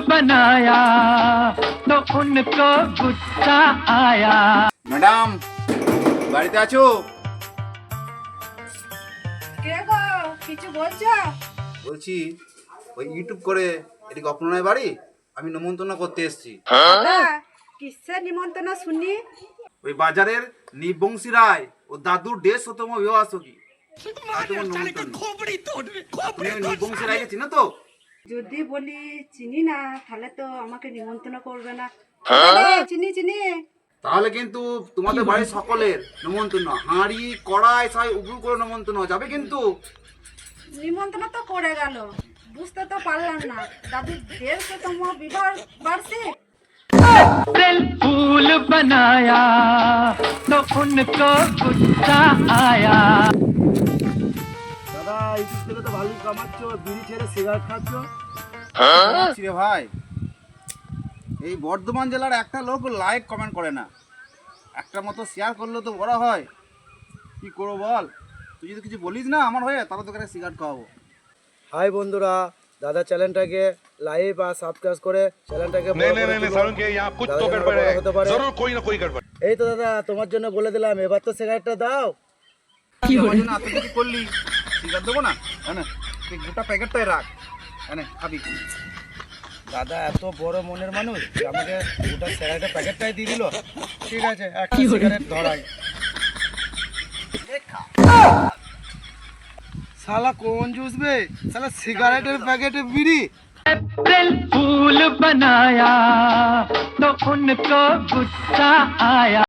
बनाया तो उनको गुस्सा आया। ম্যাডাম বাড়িতে আছো? কে গো কিছু বলছো? বলছি ওই ইউটিউব করে এদিকে অপনার বাড়ি আমি নিমন্ত্রণ করতে এসেছি। দাদা কিসের নিমন্ত্রণ শুনি? ওই বাজারের নিবংশী রায় ও দাদুর 150তম বিবাহবার্ষিকী। তোমার নিমন্ত্রণ। তুমি ওই নিবংশী রায়কে চিনো তো? যদি বলি চিনি না তাহলে তো আমাকে নিমন্ত্রণ করবে না। চিনি চিনি। তাহলে কিন্তু তোমাদের বাড়ির সকলের নিমন্ত্রণ, হাঁড়ি কড়াই সবাই উপুর করে নিমন্ত্রণ যাবে কিন্তু। নিমন্ত্রণ তো করে গেল, বুঝতে তো পারলাম না দাদুর 150তম বিবাহ বার্ষিক। अप्रैल फूल बनाया तो उनको गुस्सा आया। দাদা ইউটিউব থেকে তো ভালোই কামাচ্ছো, বিড়ি ছেড়ে সিগারেট খাচ্ছ। রে ভাই, এই বর্ধমান জেলার একটা লোক লাইক কমেন্ট করে না, একটা মতো শেয়ার করলে তো বড় হয়। কি করবো বল, তুই যদি কিছু বলিস না আমার হয়ে তাহলে তোকে সিগারেট খাওয়াবো। হাই বন্ধুরা, দাদা চ্যানেলটাকে লাইক আর সাবস্ক্রাইব করে চ্যানেলটাকে এই তো দাদা তোমার জন্য বলে দিলাম, এবার তো সিগারেটটা দাও। আমার জন্য এত কিছু করলি, সিগারেট দেবো না? হ্যাঁ, তুই গোটা প্যাকেটটাই রাখ, হ্যাঁ খাবি। দাদা এত বড় মনের মানুষ যে আমাকে গোটা সিগারেটের প্যাকেটটাই দিয়ে দিল। ঠিক আছে, একটা সিগারেট ধরাই। শালা কোন জুস বে, শালা সিগারেটের প্যাকেটে বিড়ি। अप्रैल फूल बनाया तो उनको गुस्सा आया।